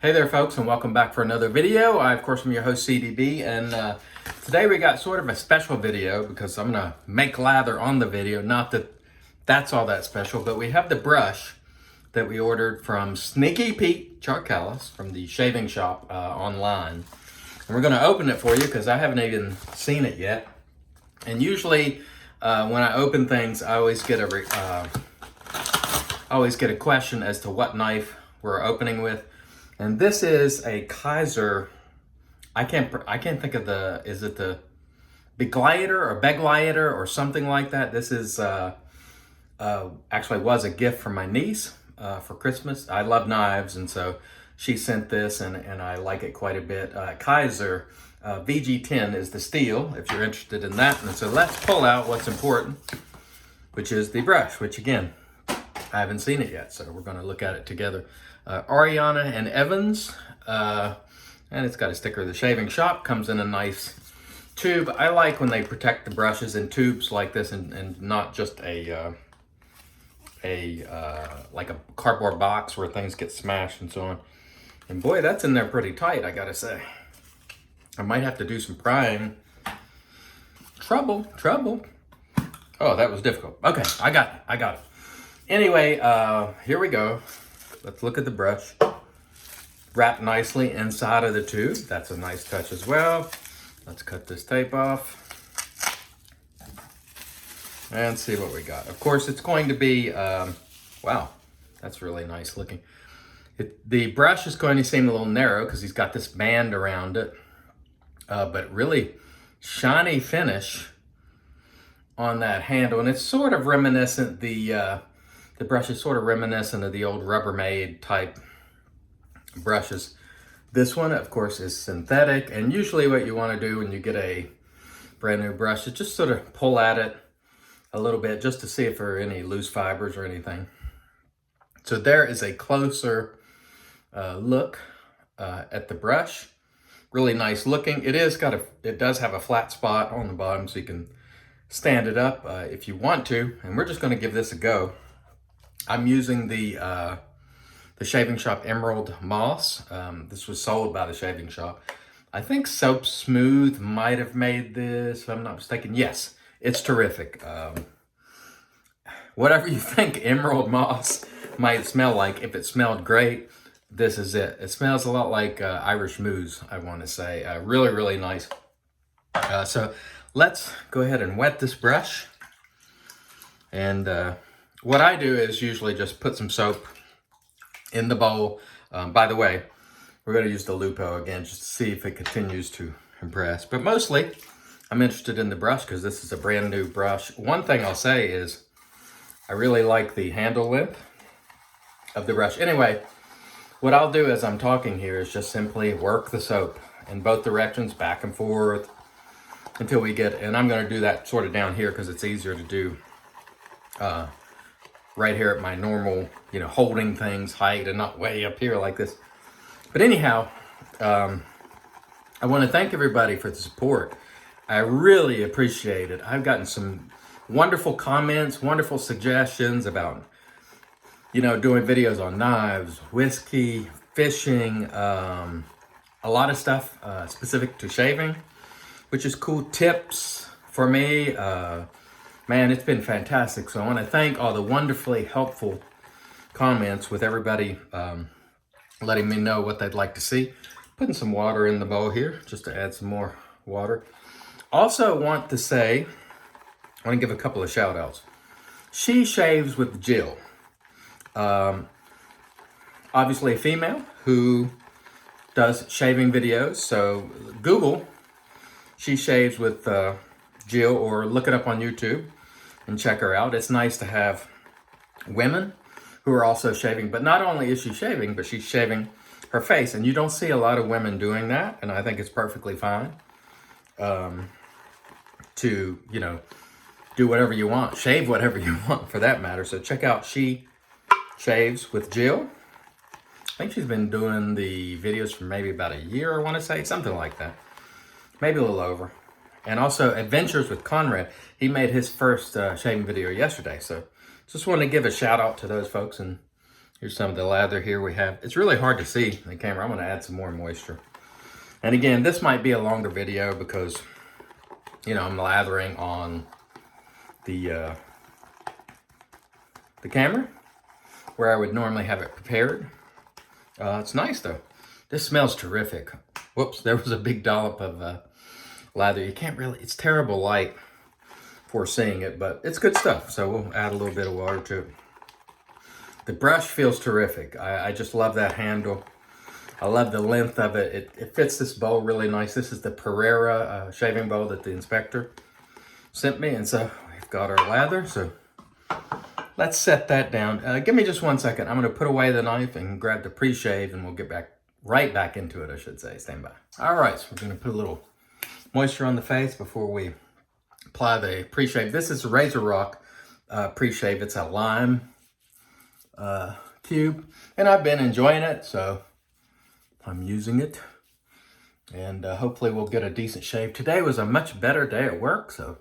Hey there folks, and welcome back for another video. I of course am your host CDB, and today we got sort of a special video because I'm gonna make lather on the video. Not that that's all that special, but we have the brush that we ordered from Sneaky Pete Charcalis from the shaving shop online. And we're gonna open it for you because I haven't even seen it yet. And usually when I open things, I always get a question as to what knife we're opening with. And this is a Kaiser. I can't think of is it the Beglider or Beglider or something like that. This is actually was a gift from my niece for Christmas. I love knives, and so she sent this, and I like it quite a bit. Kaiser VG10 is the steel, if you're interested in that. And so let's pull out what's important, which is the brush, which again, I haven't seen it yet, so we're going to look at it together. Ariana and Evans, and it's got a sticker of the shaving shop. Comes in a nice tube. I like when they protect the brushes in tubes like this, and not just like a cardboard box where things get smashed and so on. And boy, that's in there pretty tight, I gotta say. I might have to do some prying. Trouble. Oh, that was difficult. Okay, I got it. Anyway, here we go. Let's look at the brush. Wrapped nicely inside of the tube. That's a nice touch as well. Let's cut this tape off and see what we got. Of course, it's going to be, wow, that's really nice looking. The brush is going to seem a little narrow because he's got this band around it, but really shiny finish on that handle. And it's sort of reminiscent, the brush is sort of reminiscent of the old Rubbermaid type brushes. This one, of course, is synthetic. And usually what you want to do when you get a brand new brush is just sort of pull at it a little bit just to see if there are any loose fibers or anything. So there is a closer look at the brush. Really nice looking. It does have a flat spot on the bottom, so you can stand it up if you want to. And we're just going to give this a go. I'm using the Shaving Shop Emerald Moss. This was sold by the Shaving Shop. I think Soap Smooth might have made this, if I'm not mistaken. Yes, it's terrific. Whatever you think Emerald Moss might smell like, if it smelled great, this is it. It smells a lot like Irish Moose, I want to say. Really, really nice. So let's go ahead and wet this brush. And what I do is usually just put some soap in the bowl. By the way, we're going to use the Lupo again just to see if it continues to impress. But mostly, I'm interested in the brush because this is a brand new brush. One thing I'll say is I really like the handle length of the brush. Anyway, what I'll do as I'm talking here is just simply work the soap in both directions, back and forth, until we get, and I'm going to do that sort of down here because it's easier to do right here at my normal, holding things height and not way up here like this. But anyhow, I want to thank everybody for the support. I really appreciate it. I've gotten some wonderful comments, wonderful suggestions about, doing videos on knives, whiskey, fishing, a lot of stuff specific to shaving, which is cool. Tips for me. Man, it's been fantastic. So I want to thank all the wonderfully helpful comments with everybody letting me know what they'd like to see. Putting some water in the bowl here just to add some more water. Also want to say, I want to give a couple of shout outs. She Shaves with Jill. Obviously a female who does shaving videos. So Google She Shaves with Jill, or look it up on YouTube and check her out. It's nice to have women who are also shaving, but not only is she shaving, but she's shaving her face. And you don't see a lot of women doing that, and I think it's perfectly fine to, do whatever you want, shave whatever you want for that matter. So check out She Shaves with Jill. I think she's been doing the videos for maybe about a year, I want to say, something like that. Maybe a little over. And also Adventures with Conrad. He made his first shaving video yesterday. So just want to give a shout out to those folks and Here's some of the lather here we have. It's really hard to see in the camera. I'm going to add some more moisture. And again, this might be a longer video because, you know, I'm lathering on the camera where I would normally have it prepared. It's nice though. This smells terrific. Whoops, there was a big dollop of lather. You can't really, it's terrible light for seeing it, but it's good stuff. So we'll add a little bit of water to it. The brush feels terrific. I just love that handle. I love the length of it. It fits this bowl really nice. This is the Pereira shaving bowl that the inspector sent me. And so we've got our lather. So let's set that down. Give me just 1 second. I'm going to put away the knife and grab the pre-shave, and we'll get right back into it, I should say. Stand by. All right, so we're going to put a little moisture on the face before we apply the pre-shave. This is a Razor Rock pre-shave. It's a lime cube, and I've been enjoying it, so I'm using it, and hopefully we'll get a decent shave. Today was a much better day at work, so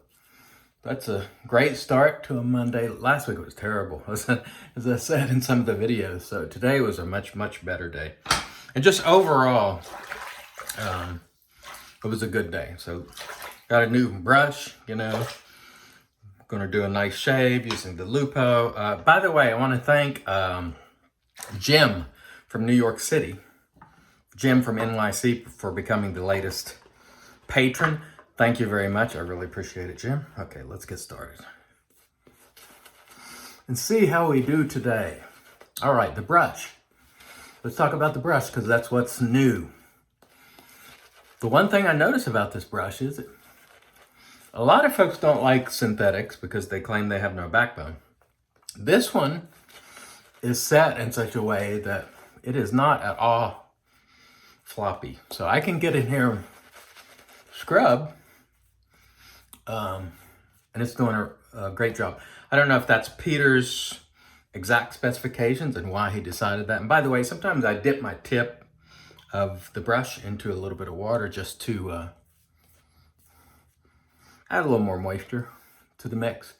that's a great start to a Monday. Last week it was terrible, as I said in some of the videos, so today was a much, much better day. And just overall, it was a good day. So got a new brush, you know, gonna do a nice shave using the Lupo. By the way, I wanna thank Jim from New York City, Jim from NYC, for becoming the latest patron. Thank you very much. I really appreciate it, Jim. Okay, let's get started and see how we do today. All right, the brush. Let's talk about the brush because that's what's new. The one thing I notice about this brush is a lot of folks don't like synthetics because they claim they have no backbone. This one is set in such a way that it is not at all floppy. So I can get in here and scrub, and it's doing a great job. I don't know if that's Peter's exact specifications and why he decided that. And by the way, sometimes I dip my tip of the brush into a little bit of water just to add a little more moisture to the mix.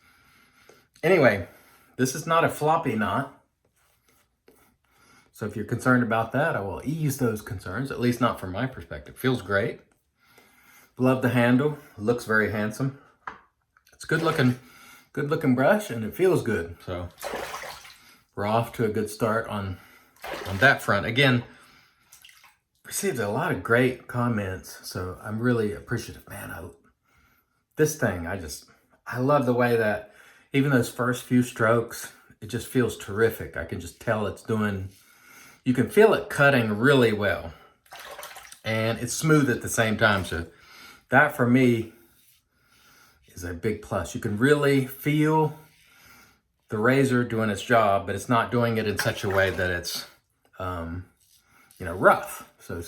Anyway, this is not a floppy knot. So if you're concerned about that, I will ease those concerns, at least not from my perspective. Feels great. Love the handle. Looks very handsome. It's good looking brush, and it feels good. So we're off to a good start on that front. Again, received a lot of great comments, so I'm really appreciative. Man, I love the way that even those first few strokes, it just feels terrific. I can just tell it's doing, you can feel it cutting really well. And it's smooth at the same time. So that for me is a big plus. You can really feel the razor doing its job, but it's not doing it in such a way that it's, rough. So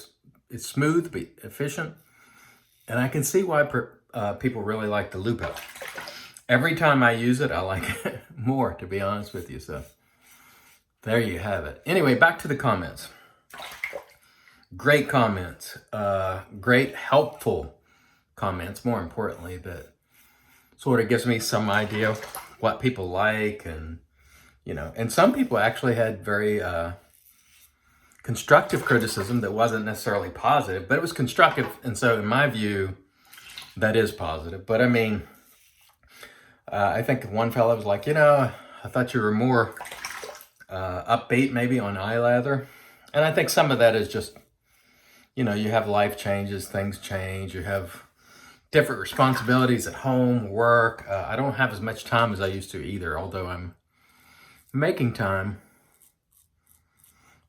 it's smooth, but efficient. And I can see why people really like the Lupo. Every time I use it, I like it more, to be honest with you. So there you have it. Anyway, back to the comments. Great comments. Great, helpful comments, more importantly, that sort of gives me some idea of what people like. And, and some people actually had very constructive criticism that wasn't necessarily positive, but it was constructive. And so in my view, that is positive. But I mean, I think one fellow was like, I thought you were more upbeat maybe on eye lather. And I think some of that is just, you have life changes, things change, you have different responsibilities at home, work. I don't have as much time as I used to either, although I'm making time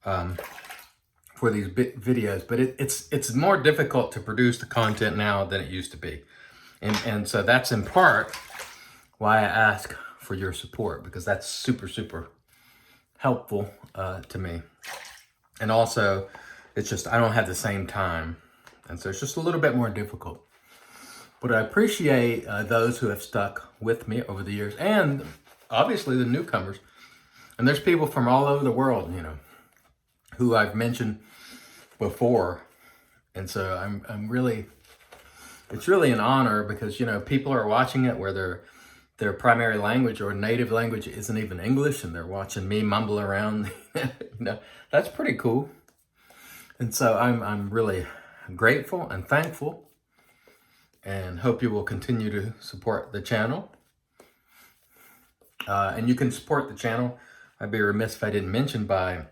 for these videos, but it's more difficult to produce the content now than it used to be. And so that's in part why I ask for your support, because that's super, super helpful to me. And also, it's just, I don't have the same time. And so it's just a little bit more difficult. But I appreciate those who have stuck with me over the years, and obviously the newcomers. And there's people from all over the world, who I've mentioned before. And so I'm really, it's really an honor because, people are watching it, whether their primary language or native language isn't even English, and they're watching me mumble around. That's pretty cool. And so I'm really grateful and thankful, and hope you will continue to support the channel. And you can support the channel, I'd be remiss if I didn't mention, by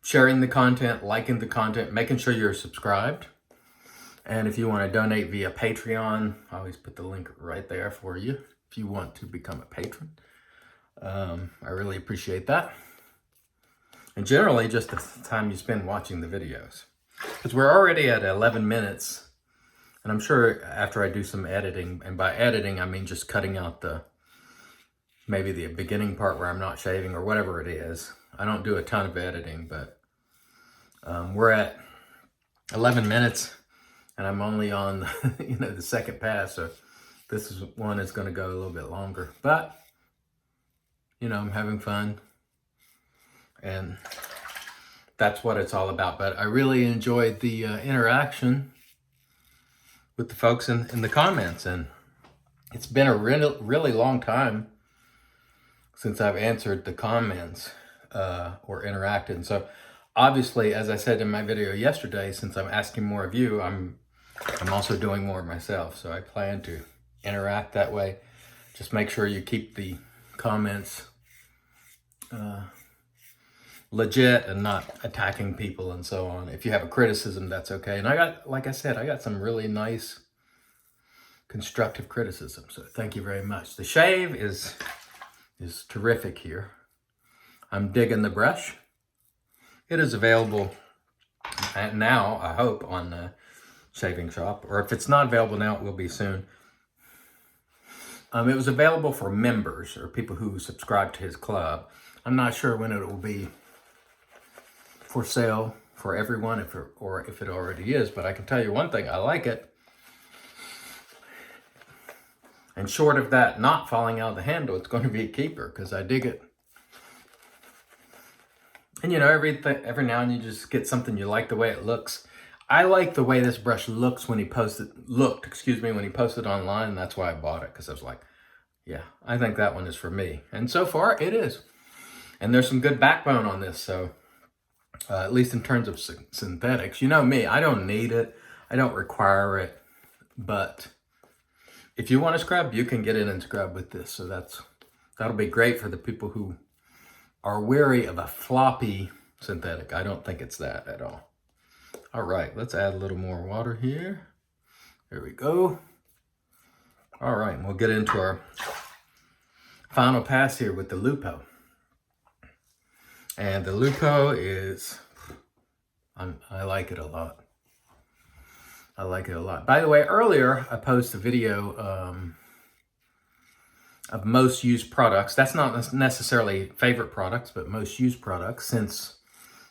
sharing the content, liking the content, making sure you're subscribed. And if you want to donate via Patreon, I always put the link right there for you if you want to become a patron. I really appreciate that. And generally, just the time you spend watching the videos. Because we're already at 11 minutes. And I'm sure after I do some editing, and by editing, I mean just cutting out maybe the beginning part where I'm not shaving or whatever it is. I don't do a ton of editing, but we're at 11 minutes. And I'm only on, the second pass, so this one is going to go a little bit longer. But, I'm having fun, and that's what it's all about. But I really enjoyed the interaction with the folks in the comments, and it's been a really long time since I've answered the comments or interacted. And so, obviously, as I said in my video yesterday, since I'm asking more of you, I'm also doing more myself, so I plan to interact that way. Just make sure you keep the comments legit and not attacking people and so on. If you have a criticism, that's okay. And like I said, I got some really nice constructive criticism, so thank you very much. The shave is terrific here. I'm digging the brush. It is available now, I hope, on the Shaving Shop, or if it's not available now, it will be soon. It was available for members or people who subscribe to his club. I'm not sure when it will be for sale for everyone, if it already is, but I can tell you one thing, I like it. And short of that not falling out of the handle, it's going to be a keeper, because I dig it. And every now and then you just get something you like the way it looks. I like the way this brush looks when he posted online, and that's why I bought it, because I was like, yeah, I think that one is for me. And so far, it is. And there's some good backbone on this, so at least in terms of synthetics. You know me, I don't need it. I don't require it. But if you want to scrub, you can get in and scrub with this. So that'll be great for the people who are weary of a floppy synthetic. I don't think it's that at all. All right, let's add a little more water here. There we go. All right, we'll get into our final pass here with the Lupo. And the Lupo is, I like it a lot. I like it a lot. By the way, earlier I posted a video of most used products. That's not necessarily favorite products, but most used products since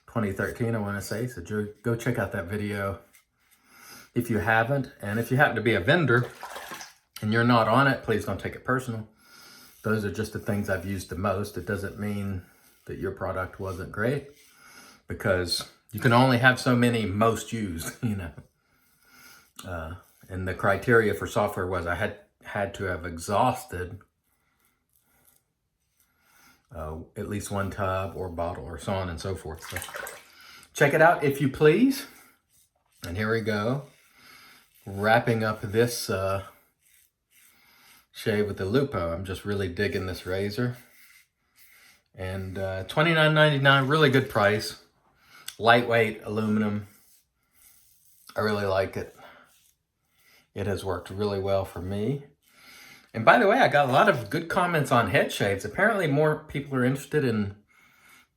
2013, I want to say. So go check out that video if you haven't. And if you happen to be a vendor and you're not on it, please don't take it personal. Those are just the things I've used the most. It doesn't mean that your product wasn't great, because you can only have so many most used, and the criteria for software was I had to have exhausted at least one tub or bottle or so on and so forth. So check it out if you please. And here we go, wrapping up this shave with the Lupo. I'm just really digging this razor. And $29.99, really good price. Lightweight aluminum. I really like it. It has worked really well for me. And by the way, I got a lot of good comments on head shaves. Apparently more people are interested in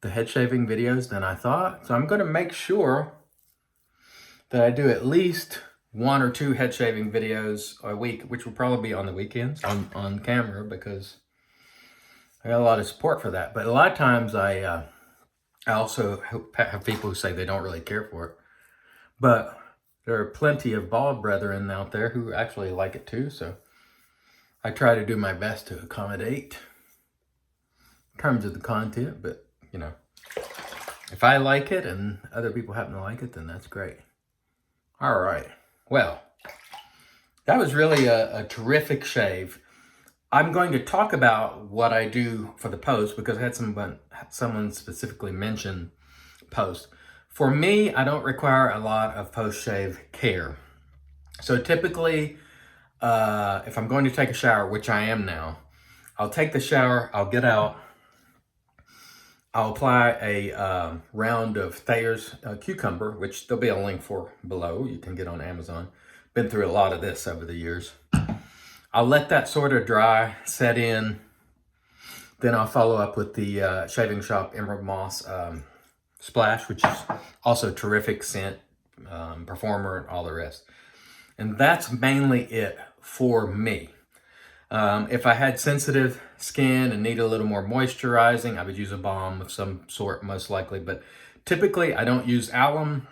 the head shaving videos than I thought. So I'm going to make sure that I do at least 1 or 2 head shaving videos a week, which will probably be on the weekends on camera, because I got a lot of support for that. But a lot of times I also have people who say they don't really care for it. But there are plenty of bald brethren out there who actually like it too. So I try to do my best to accommodate in terms of the content. But, if I like it and other people happen to like it, then that's great. All right. Well, that was really a terrific shave. I'm going to talk about what I do for the post because I had someone specifically mention post. For me, I don't require a lot of post-shave care. So typically, if I'm going to take a shower, which I am now, I'll take the shower, I'll get out, I'll apply a round of Thayer's cucumber, which there'll be a link for below. You can get on Amazon. Been through a lot of this over the years. I'll let that sort of dry, set in. Then I'll follow up with the Shaving Shop Emerald Moss Splash, which is also terrific scent, performer, and all the rest. And that's mainly it for me. If I had sensitive skin and need a little more moisturizing, I would use a balm of some sort, most likely. But typically, I don't use alum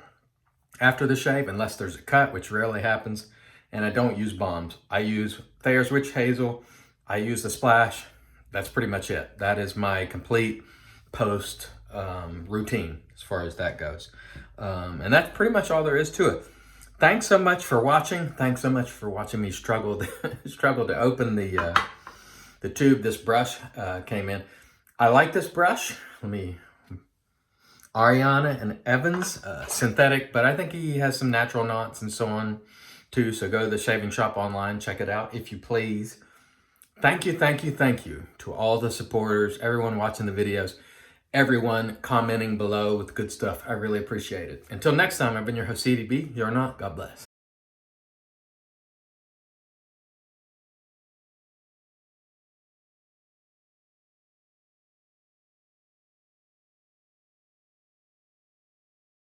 after the shave unless there's a cut, which rarely happens. And I don't use balms. I use Thayer's Witch Hazel. I use the Splash. That's pretty much it. That is my complete post routine as far as that goes. And that's pretty much all there is to it. Thanks so much for watching. Thanks so much for watching me struggle to open the tube this brush came in. I like this brush. Ariana and Evans, synthetic, but I think he has some natural knots and so on too. So go to the Shaving Shop online, check it out if you please. Thank you to all the supporters, everyone watching the videos, everyone commenting below with good stuff. I really appreciate it. Until next time, I've been your host, CDB. You're not. God bless.